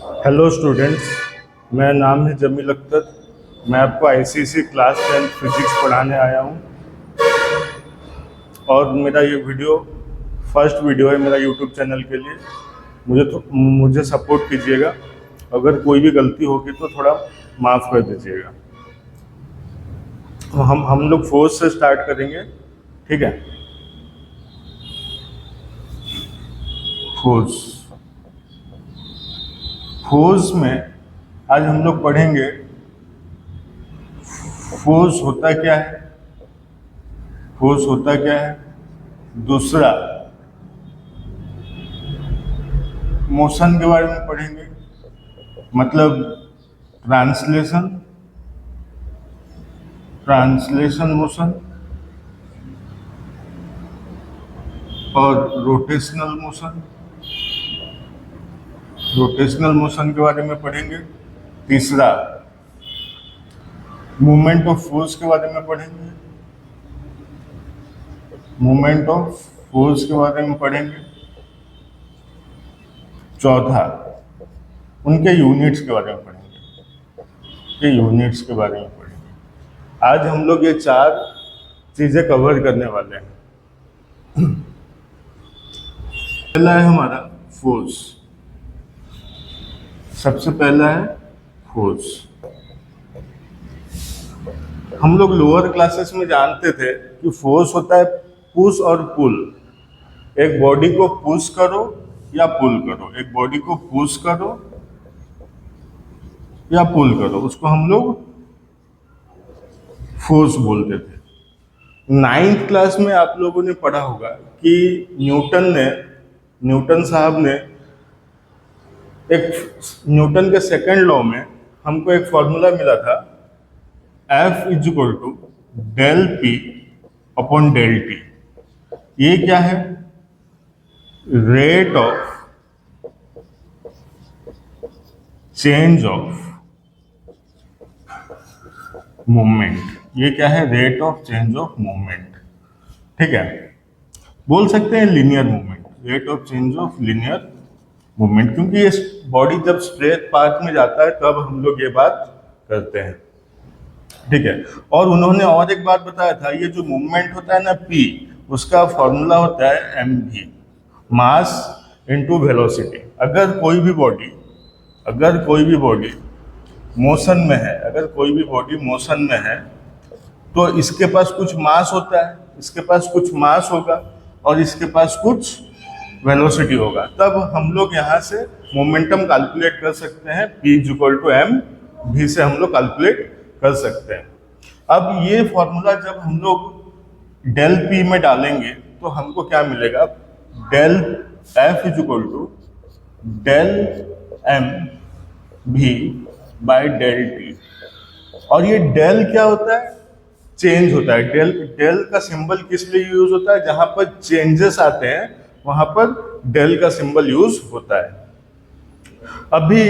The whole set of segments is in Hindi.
हेलो स्टूडेंट्स, मेरा नाम है जमील अख्तर। मैं आपको आईसीएसई क्लास 10 फिजिक्स पढ़ाने आया हूँ और मेरा ये वीडियो फर्स्ट वीडियो है मेरा यूट्यूब चैनल के लिए। मुझे सपोर्ट कीजिएगा। अगर कोई भी गलती होगी तो थोड़ा माफ़ कर दीजिएगा। तो हम लोग फोर्स से स्टार्ट करेंगे, ठीक है। फोर्स फोर्स में आज हम लोग पढ़ेंगे फोर्स होता क्या है, फोर्स होता क्या है। दूसरा, मोशन के बारे में पढ़ेंगे, मतलब ट्रांसलेशन ट्रांसलेशन मोशन और रोटेशनल मोशन रोटेशनल मोशन के बारे में पढ़ेंगे। तीसरा, मूवमेंट ऑफ फोर्स के बारे में पढ़ेंगे, मूवमेंट ऑफ फोर्स के बारे में पढ़ेंगे। चौथा, उनके यूनिट्स के बारे में पढ़ेंगे, के यूनिट्स के बारे में पढ़ेंगे। आज हम लोग ये चार चीजें कवर करने वाले हैं। पहला है हमारा फोर्स। सबसे पहला है फोर्स। हम लोग लोअर क्लासेस में जानते थे कि फोर्स होता है पुश और पुल। एक बॉडी को पुश करो या पुल करो, एक बॉडी को पुश करो या पुल करो, उसको हम लोग फोर्स बोलते थे। 9th क्लास में आप लोगों ने पढ़ा होगा कि न्यूटन साहब ने न्यूटन के सेकंड लॉ में हमको एक फॉर्मूला मिला था, F equal to del P upon del T. ये क्या है? Rate of change of movement. ये क्या है? Rate of change of movement, ठीक है। बोल सकते हैं linear movement, rate of change of linear movement, क्योंकि ये बॉडी जब स्ट्रेट पाथ में जाता है तब हम लोग ये बात करते हैं, ठीक है। और उन्होंने और एक बात बताया था, ये जो मूवमेंट होता है ना P, उसका फॉर्मूला होता है mv, मास इनटू वेलोसिटी। अगर कोई भी बॉडी मोशन में है, अगर कोई भी बॉडी मोशन में है तो इसके पास कुछ मास होता है, इसके पास कुछ मास होगा और इसके पास कुछ वेलोसिटी होगा, तब हम लोग यहाँ से मोमेंटम कैलकुलेट कर सकते हैं। P equal to m v से हम लोग कैलकुलेट कर सकते हैं। अब ये फॉर्मूला जब हम लोग डेल P में डालेंगे तो हमको क्या मिलेगा? Del F equal to del m v by del T. और ये डेल क्या होता है? चेंज होता है। डेल का सिंबल किस लिए यूज होता है? जहां पर चेंजेस आते हैं वहां पर डेल का सिंबल यूज होता है। अभी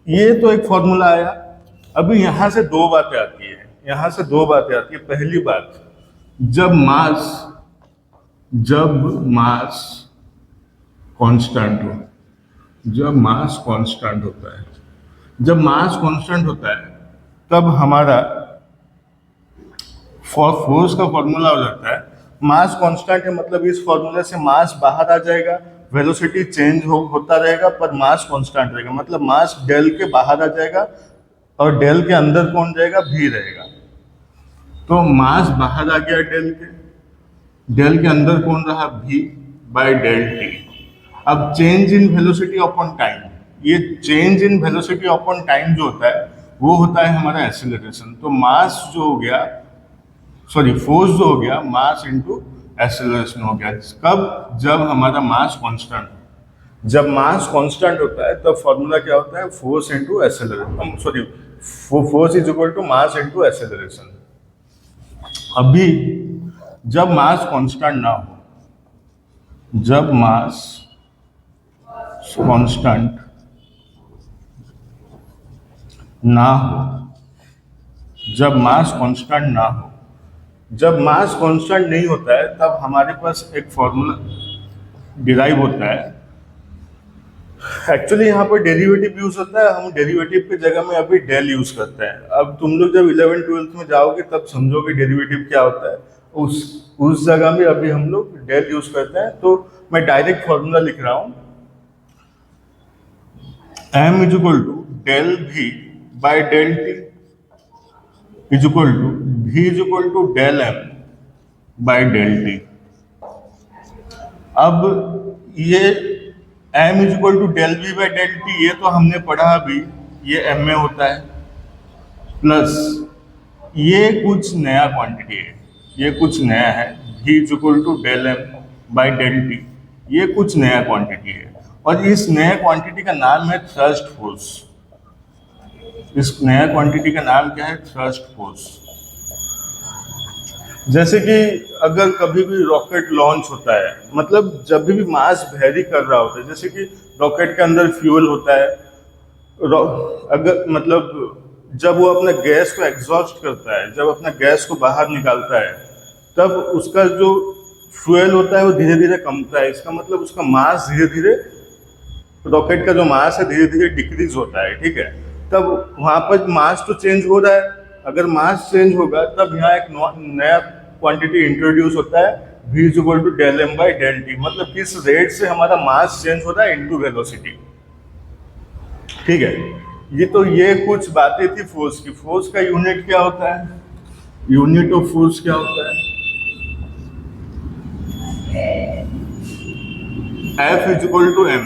ये तो एक फॉर्मूला आया। अभी यहां से दो बातें आती है। पहली बात, जब मास कांस्टेंट होता है, तब हमारा फोर्स का फॉर्मूला हो जाता है मास कांस्टेंट है, मतलब इस फॉर्मूले से मास बाहर आ जाएगा, वेलोसिटी चेंज होता रहेगा पर मास कांस्टेंट रहेगा, मतलब मास डेल के बाहर आ जाएगा और डेल के अंदर कौन जाएगा? v रहेगा। तो मास बाहर आ गया डेल के अंदर कौन रहा? v by del T. अब change in velocity upon time, ये change in velocity upon time जो होता है वो होता है हमारा एक्सेलरेशन। तो फोर्स जो हो गया मास इनटू एक्सेलरेशन हो गया। कब? जब हमारा मास कांस्टेंट हो। जब मास कांस्टेंट होता है तब फॉर्मूला क्या होता है? Force into acceleration, force is equal to mass into acceleration. अभी जब मास कांस्टेंट ना हो, जब मास कांस्टेंट ना हो, जब मास कांस्टेंट नहीं होता है तब हमारे पास एक फॉर्मूला डिराइव होता है, एक्चुअली यहाँ पर डेरिवेटिव यूज होता है, हम डेरिवेटिव की जगह में अभी डेल यूज करते हैं। अब तुम लोग जब 11th-12th में जाओगे तब समझोगे डेरिवेटिव क्या होता है। उस जगह में अभी हम लोग डेल यूज करते हैं। तो मैं डायरेक्ट फॉर्मूला लिख रहा हूँ, m is equal to del V by del T is equal to v is equal to del m by del T. अब ये m is equal to del V by del T, ये तो हमने पढ़ा अभी, ये m में होता है, प्लस ये कुछ नया क्वांटिटी है, ये कुछ नया है, v is equal to del m by del T, ये कुछ नया क्वांटिटी है। और इस नए क्वांटिटी का नाम है थ्रस्ट फोर्स। इस नया क्वांटिटी का नाम क्या है? Thrust force. जैसे कि अगर कभी भी रॉकेट लॉन्च होता है, मतलब जब भी मास वेरी कर रहा होता है, जैसे कि रॉकेट के अंदर फ्यूल होता है, अगर मतलब जब वो अपना गैस को एग्जॉस्ट करता है, जब अपना गैस को बाहर निकालता है, तब उसका जो फ्यूल होता है वो धीरे धीरे कमता है। इसका मतलब उसका मास धीरे धीरे, रॉकेट का जो मास है धीरे धीरे डिक्रीज होता है, ठीक है। तब वहाँ पर मास तो चेंज हो रहा है, अगर मास चेंज होगा तब यहाँ एक नया क्वांटिटी इंट्रोड्यूस होता है, v is equal to del m by del T. मतलब किस रेट से हमारा मास चेंज हो रहा है इनटू वेलोसिटी, ठीक है। ये कुछ बातें थी फोर्स की। फोर्स का यूनिट क्या होता है? यूनिट ऑफ फोर्स क्या होता है? F is equal to m।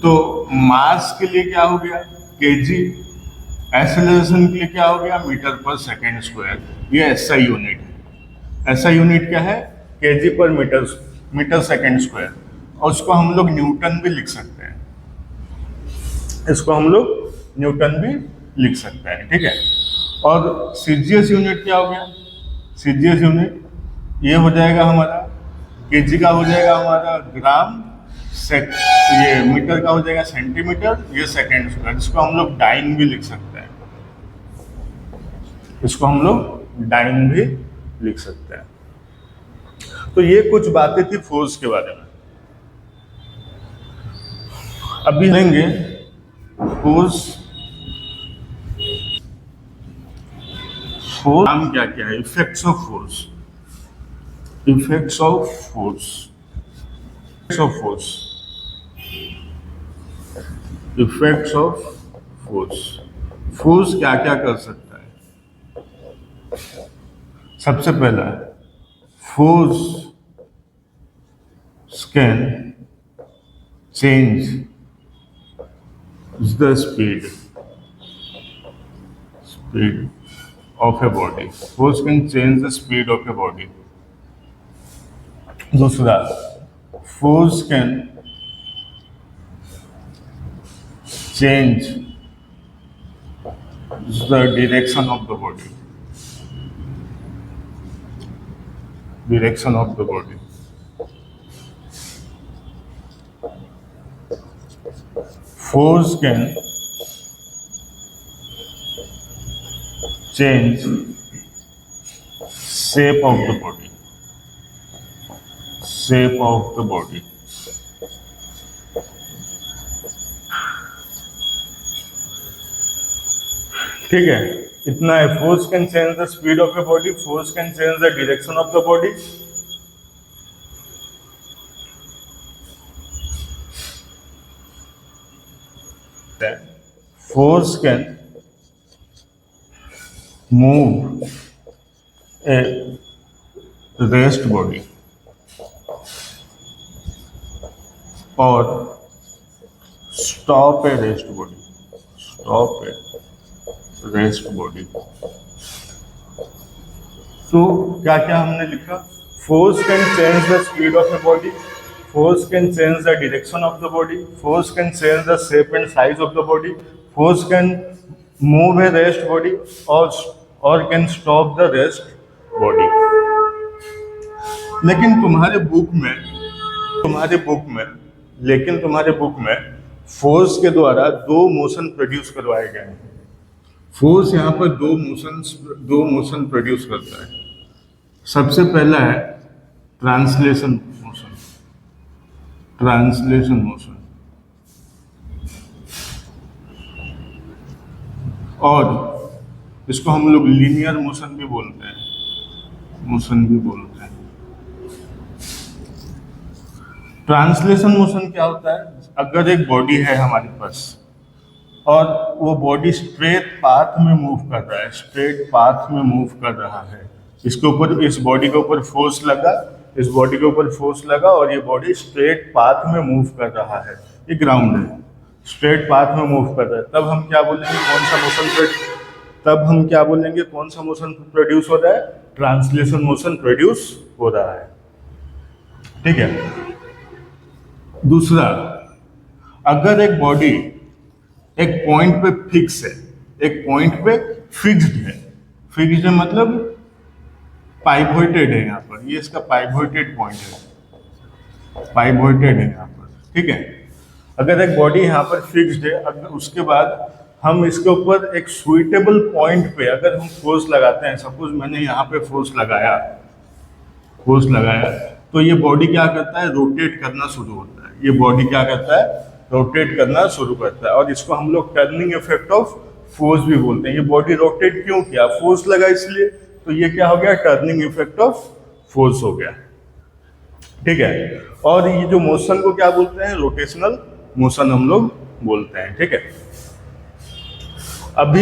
तो मास के लिए क्या हो गया? kg। एक्सेलरेशन के लिए क्या हो गया? मीटर पर सेकेंड स्क्वायर। ये ऐसा यूनिट है। ऐसा यूनिट क्या है? kg पर मीटर सेकेंड स्क्वायर। और उसको हम लोग न्यूटन भी लिख सकते हैं, इसको हम लोग न्यूटन भी लिख सकते हैं, ठीक है। और सीजीएस यूनिट क्या हो गया? सीजीएस यूनिट ये हो जाएगा हमारा, kg का हो जाएगा हमारा ग्राम, ये मीटर का हो जाएगा सेंटीमीटर, ये सेकेंड स्क्वायर। इसको हम लोग डाइन भी लिख सकते हैं, इसको हम लोग डाइन भी लिख सकते हैं। तो ये कुछ बातें थी फोर्स के बारे में। अभी लेंगे फोर्स। फोर्स नाम क्या क्या है? Effects of force. Effects of force. Of force. Effects of force. Force क्या क्या कर सकता है? सबसे पहला, force can change the speed of a body. Force can change the speed of a body. दूसरा, force can change the direction of the body. Direction of the body. Force can change shape of the body. Shape of the body. ठीक है, इतना है। Force can change the speed of a body, force can change the direction of the body, force can move a rest body or stop a rest body. Stop a rest body. तो क्या क्या हमने लिखा? Force can change the speed of a body, force can change the direction of the body, force can change the shape and size of the body, force can move a rest body or can stop the rest body. लेकिन तुम्हारे बुक में फोर्स के द्वारा दो मोशन प्रोड्यूस करवाए गए हैं। फोर्स यहाँ पर दो मोशन प्रोड्यूस करता है। सबसे पहला है ट्रांसलेशन मोशन। ट्रांसलेशन मोशन और इसको हम लोग लीनियर मोशन भी बोलते हैं, मोशन भी बोलते हैं। ट्रांसलेशन मोशन क्या होता है? अगर एक बॉडी है हमारे पास और वो बॉडी स्ट्रेट पाथ में मूव कर रहा है, स्ट्रेट पाथ में मूव कर रहा है, इसके ऊपर, इस बॉडी के ऊपर फोर्स लगा, इस बॉडी के ऊपर फोर्स लगा और ये बॉडी स्ट्रेट पाथ में मूव कर रहा है, ये ग्राउंड है, स्ट्रेट पाथ में मूव कर रहा है, तब हम क्या बोलेंगे, कौन सा मोशन, तब हम क्या बोलेंगे, कौन सा मोशन प्रोड्यूस हो रहा है? ट्रांसलेशन मोशन प्रोड्यूस हो रहा है। ठीक है। दूसरा, अगर एक बॉडी एक पॉइंट पे फिक्स है, एक पॉइंट पे फिक्स्ड है, फिक्स्ड है मतलब पाइवोटेड है, यहाँ पर ये इसका पाइवोटेड पॉइंट है, पाइवोटेड है यहाँ पर। ठीक है। अगर एक बॉडी यहाँ पर फिक्स्ड है, अगर उसके बाद हम इसके ऊपर एक सुइटेबल पॉइंट पे अगर हम फोर्स लगाते हैं, सपोज मैंने यहाँ पे फोर्स लगाया, फोर्स लगाया, तो ये बॉडी क्या करता है? रोटेट करना शुरू होता है। ये बॉडी क्या करता है? रोटेट करना शुरू करता है, और इसको हम लोग टर्निंग इफेक्ट ऑफ फोर्स भी बोलते हैं। ये बॉडी रोटेट क्यों किया? फोर्स लगा इसलिए, तो ये क्या हो गया? टर्निंग इफेक्ट ऑफ फोर्स हो गया। ठीक है। और ये जो मोशन को क्या बोलते हैं? रोटेशनल मोशन हम लोग बोलते हैं। ठीक है। अभी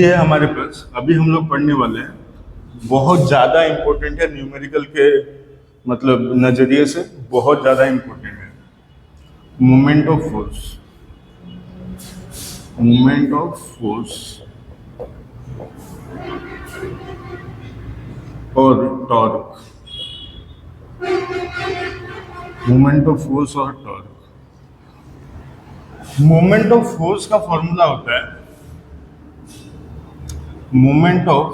है हमारे पास, अभी हम लोग पढ़ने वाले हैं, बहुत ज़्यादा इंपॉर्टेंट है न्यूमेरिकल के मतलब नज़रिए से, बहुत ज़्यादा इंपॉर्टेंट है। Moment of force, moment of force और टॉर्क, मोमेंट ऑफ फोर्स और टॉर्क। मोमेंट ऑफ फोर्स का फॉर्मूला होता है, मोमेंट ऑफ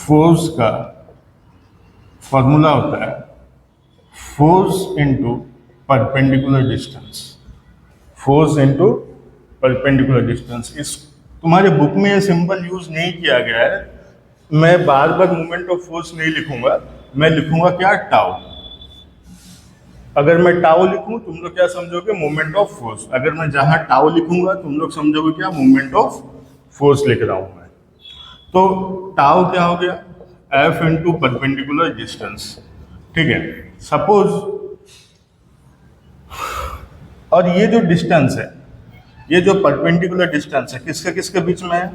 फोर्स का फॉर्मूला होता है force into perpendicular distance, force into perpendicular distance. इस तुम्हारे बुक में ये सिंबल यूज नहीं किया गया है, मैं बार बार मोमेंट ऑफ फोर्स नहीं लिखूंगा, मैं लिखूंगा क्या? टाउ। अगर मैं टाउ लिखूं, तुम लोग क्या समझोगे? Moment of force. अगर मैं जहां टाउ लिखूंगा, तुम लोग समझोगे क्या? मोमेंट ऑफ फोर्स लिख रहा हूं मैं। तो टाउ क्या हो गया? F into perpendicular distance. ठीक है। सपोज, और ये जो डिस्टेंस है, ये जो परपेंडिकुलर डिस्टेंस है, किसके किसके बीच में है?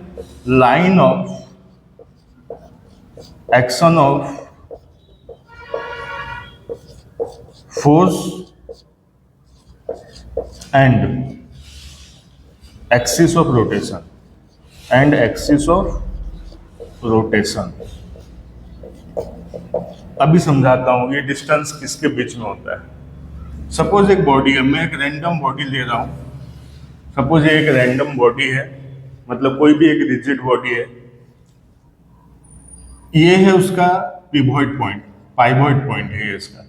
Line of action of force and axis of rotation, and axis of rotation. अभी समझाता हूं ये डिस्टेंस किसके बीच में होता है। सपोज एक बॉडी है, मैं एक रैंडम बॉडी ले रहा हूं, सपोज ये एक रैंडम बॉडी है, मतलब कोई भी एक रिजिड बॉडी है, ये है उसका पिवोट पॉइंट, पाइवोट पॉइंट है ये इसका,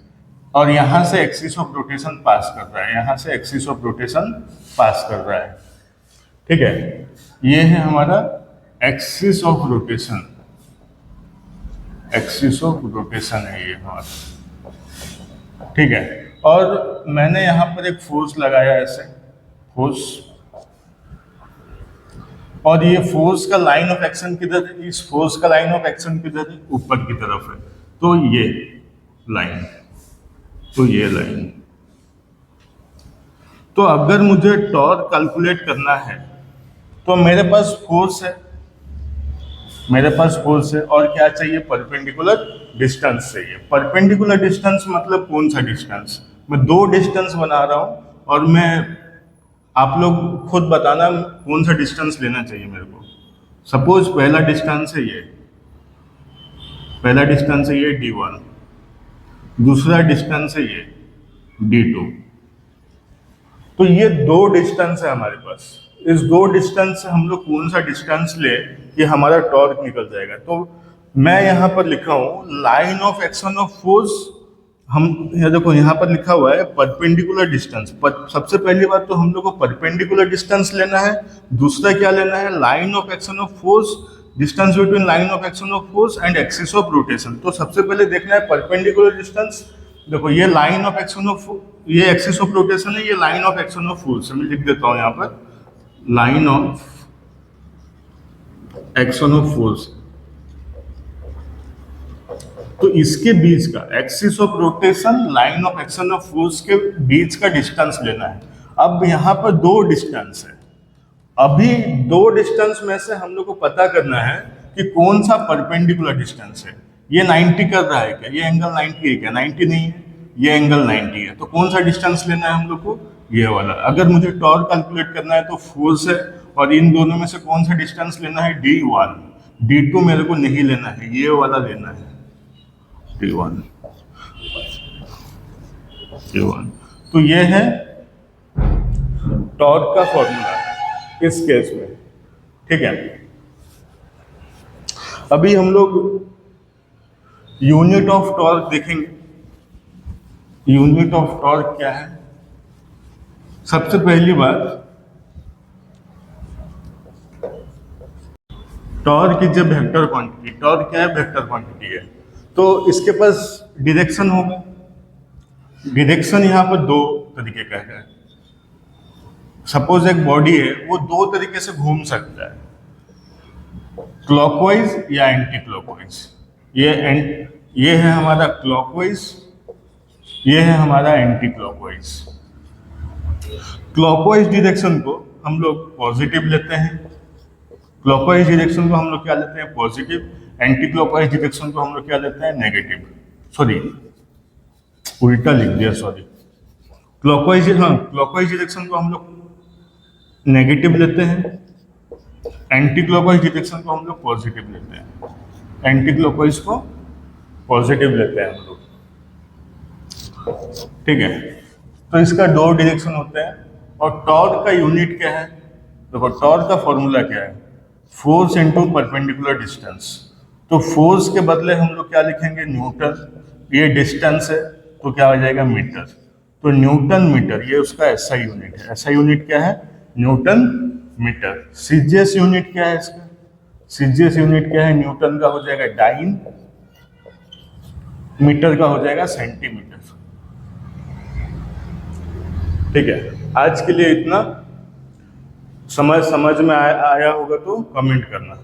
और यहां से एक्सिस ऑफ रोटेशन पास कर रहा है, यहां से एक्सिस ऑफ रोटेशन पास कर रहा है। ठीक है। ये है हमारा axis of rotation, axis of rotation है ये हमारा। ठीक है। और मैंने यहां पर एक फोर्स लगाया, ऐसे फोर्स, और ये फोर्स का लाइन ऑफ एक्शन किधर है? इस फोर्स का लाइन ऑफ एक्शन किधर है? ऊपर की तरफ है, तो ये लाइन, तो ये लाइन। तो अगर मुझे टॉर्क कैलकुलेट करना है, तो मेरे पास फोर्स है, मेरे पास फोर्स है, और क्या चाहिए? परपेंडिकुलर डिस्टेंस चाहिए। परपेंडिकुलर डिस्टेंस मतलब कौन सा डिस्टेंस? मैं दो डिस्टेंस बना रहा हूं, और मैं, आप लोग खुद बताना कौन सा डिस्टेंस लेना चाहिए मेरे को। सपोज पहला डिस्टेंस है ये, पहला डिस्टेंस है ये d1, दूसरा डिस्टेंस है ये d2। तो ये दो डिस्टेंस है हमारे पास। इस दो डिस्टेंस से हम लोग कौन सा डिस्टेंस ले कि हमारा टॉर्क निकल जाएगा। तो मैं यहाँ पर लिखा हूँ line of action of force, हम ये देखो यहाँ पर लिखा हुआ है परपेंडिकुलर डिस्टेंस। सबसे पहली बात तो हम लोग को परपेंडिकुलर डिस्टेंस लेना है, दूसरा क्या लेना है? Line of action of force, distance between line of action of force and axis of rotation. तो सबसे पहले देखना है परपेंडिकुलर डिस्टेंस, देखो ये लाइन ऑफ एक्शन ऑफ, ये एक्सिस ऑफ रोटेशन है, ये line of action of force है। मैं लिख देता हूं यहां पर line of action of force. तो इसके बीच का axis of rotation, line of action of force के बीच का डिस्टेंस लेना है। अब यहां पर दो डिस्टेंस है, अभी दो डिस्टेंस में से हम लोग को पता करना है कि कौन सा परपेंडिकुलर डिस्टेंस है। ये 90 कर रहा है क्या, ये एंगल 90 है क्या, 90 नहीं है, ये एंगल 90 है। तो कौन सा डिस्टेंस लेना है हम लोग को, ये वाला। अगर मुझे टॉर्क कैलकुलेट करना है तो फोर्स है, और इन दोनों में से कौन सा डिस्टेंस लेना है, D1। D2 मेरे को नहीं लेना है, ये वाला लेना है, D1। D1। तो ये है टॉर्क का फॉर्मूला इस केस में, ठीक है। अभी हम लोग यूनिट ऑफ टॉर्क देखेंगे। यूनिट ऑफ टॉर्क क्या है? सबसे पहली बात, torque is a vector quantity. Torque क्या है, वेक्टर क्वांटिटी है। तो इसके पास डायरेक्शन होगा। डायरेक्शन यहां पर दो तरीके का है। सपोज एक बॉडी है, वो दो तरीके से घूम सकता है, क्लॉकवाइज या एंटी क्लॉकवाइज। ये है हमारा क्लॉकवाइज, ये है हमारा एंटी क्लॉकवाइज। क्लॉकवाइज डायरेक्शन को हम लोग पॉजिटिव लेते हैं, क्लॉकवाइज डायरेक्शन को हम लोग क्या लेते हैं, पॉजिटिव। एंटी क्लॉकवाइज डायरेक्शन को हम लोग क्या लेते हैं, नेगेटिव। सॉरी, उल्टा लिख दिया, सॉरी। क्लॉकवाइज, हाँ, क्लॉकवाइज डायरेक्शन को हम लोग नेगेटिव लेते हैं, एंटी क्लॉकवाइज डायरेक्शन को हम लोग पॉजिटिव लेते हैं। एंटी क्लॉकवाइज को पॉजिटिव लेते हैं हम लोग, ठीक है। तो इसका दो डायरेक्शन होते हैं। और टॉर्क का यूनिट क्या है, देखो टॉर्क का फॉर्मूला क्या है, फोर्स इनटू परपेंडिकुलर डिस्टेंस। तो फोर्स के बदले हम लोग क्या लिखेंगे, न्यूटन। ये डिस्टेंस है तो क्या हो जाएगा, मीटर। तो न्यूटन मीटर, ये उसका एसआई यूनिट है। एसआई यूनिट क्या है, न्यूटन मीटर। सीजीएस यूनिट क्या है इसका, सीजीएस यूनिट क्या है, न्यूटन का हो जाएगा डाइन, मीटर का हो जाएगा सेंटीमीटर, ठीक है। आज के लिए इतना। समझ में आया होगा तो कमेंट करना।